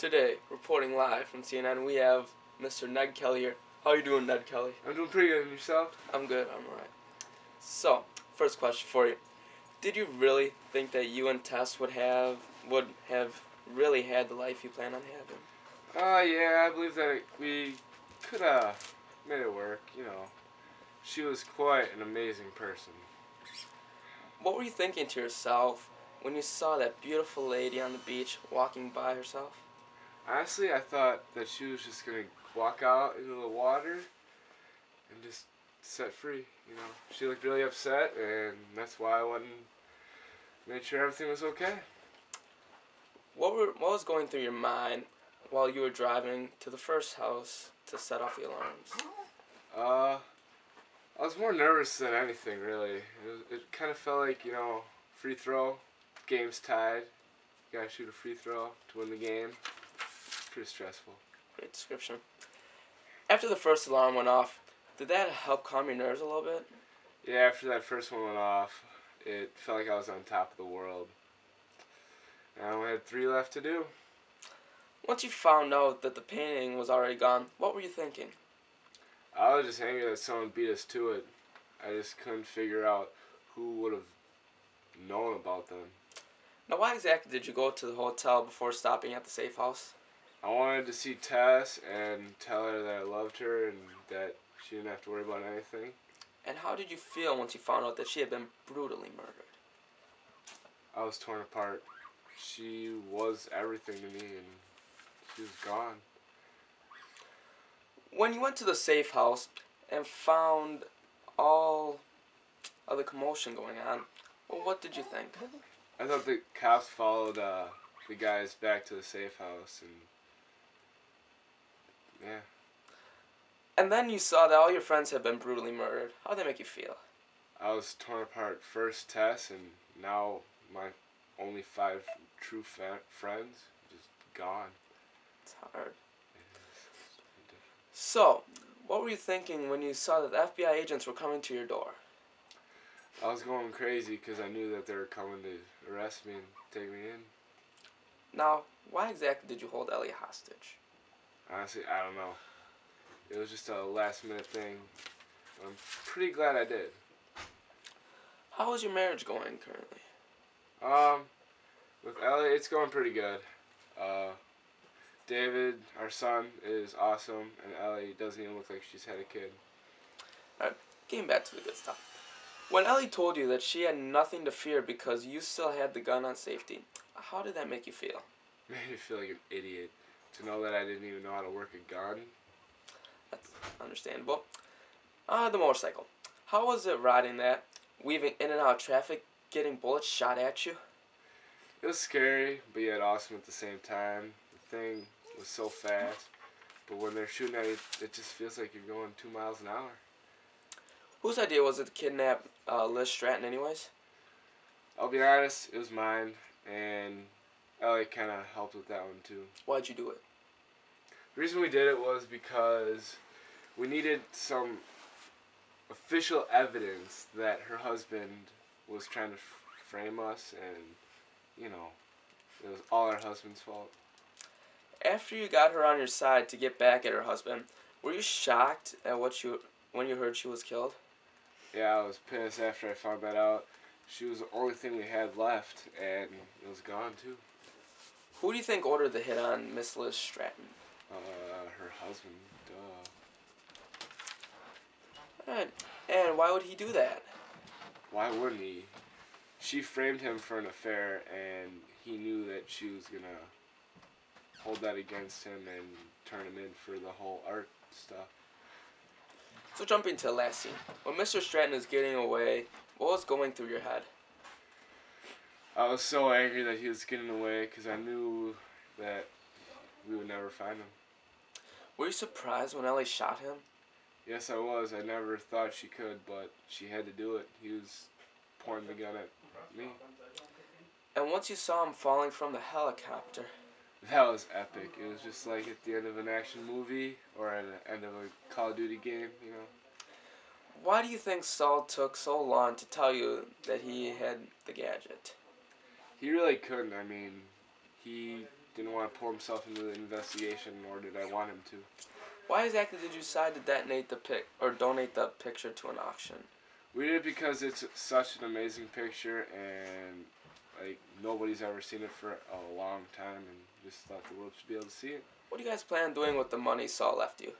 Today, reporting live from CNN, we have Mr. Ned Kelly here. How you doing, Ned Kelly? I'm doing pretty good. And yourself? I'm good, I'm alright. So, first question for you. Did you really think that you and Tess would have really had the life you plan on having? Yeah, I believe that we could have made it work, She was quite an amazing person. What were you thinking to yourself when you saw that beautiful lady on the beach walking by herself? Honestly, I thought that she was just going to walk out into the water and just set free. She looked really upset, and that's why I went and made sure everything was okay. What was going through your mind while you were driving to the first house to set off the alarms? I was more nervous than anything, really. It kind of felt like, free throw, game's tied. You gotta shoot a free throw to win the game. Pretty stressful. Great description. After the first alarm went off, did that help calm your nerves a little bit? Yeah, after that first one went off, it felt like I was on top of the world. And I only had 3 left to do. Once you found out that the painting was already gone, what were you thinking? I was just angry that someone beat us to it. I just couldn't figure out who would have known about them. Now, why exactly did you go to the hotel before stopping at the safe house? I wanted to see Tess and tell her that I loved her and that she didn't have to worry about anything. And how did you feel once you found out that she had been brutally murdered? I was torn apart. She was everything to me, and she was gone. When you went to the safe house and found all of the commotion going on, well, what did you think? I thought the cops followed the guys back to the safe house, and yeah. And then you saw that all your friends had been brutally murdered. How did that make you feel? I was torn apart. First Tess, and now my only 5 true friends just gone. It's hard. So, what were you thinking when you saw that the FBI agents were coming to your door? I was going crazy because I knew that they were coming to arrest me and take me in. Now, why exactly did you hold Ellie hostage? Honestly, I don't know. It was just a last minute thing. I'm pretty glad I did. How is your marriage going currently? With Ellie, it's going pretty good. David, our son, is awesome, and Ellie doesn't even look like she's had a kid. Alright, getting back to the good stuff. When Ellie told you that she had nothing to fear because you still had the gun on safety, how did that make you feel? Made me feel like an idiot to know that I didn't even know how to work a gun. That's understandable. The motorcycle. How was it riding that, weaving in and out of traffic, getting bullets shot at you? It was scary, but yet awesome at the same time. The thing was so fast, but when they're shooting at it, it just feels like you're going 2 miles an hour. Whose idea was it to kidnap Liz Stratton anyways? I'll be honest, it was mine, and Ellie kind of helped with that one too. Why'd you do it? The reason we did it was because we needed some official evidence that her husband was trying to frame us, and, it was all her husband's fault. After you got her on your side to get back at her husband, were you shocked at when you heard she was killed? Yeah, I was pissed after I found that out. She was the only thing we had left, and it was gone too. Who do you think ordered the hit on Miss Liz Stratton? Her husband, duh. Alright, and why would he do that? Why wouldn't he? She framed him for an affair, and he knew that she was gonna hold that against him and turn him in for the whole art stuff. So jumping to the last scene. When Mr. Stratton is getting away, what was going through your head? I was so angry that he was getting away because I knew that we would never find him. Were you surprised when Ellie shot him? Yes, I was. I never thought she could, but she had to do it. He was pointing the gun at me. And once you saw him falling from the helicopter, That was epic. It was just like at the end of an action movie or at the end of a Call of Duty game. why do you think Saul took so long to tell you that he had the gadget? He really couldn't. I mean, he didn't want to pour himself into the investigation, nor did I want him to. Why exactly did you decide to donate the picture to an auction? We did it because it's such an amazing picture, and like nobody's ever seen it for a long time, and just thought the world should be able to see it. What do you guys plan on doing with the money Saul left you?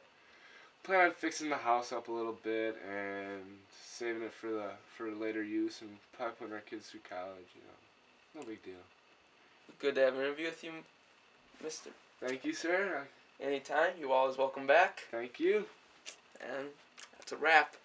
Plan on fixing the house up a little bit and saving it for later use, and probably putting our kids through college. No big deal. Good to have an interview with you, Mister. Thank you, sir. Anytime. You're always welcome back. Thank you. And that's a wrap.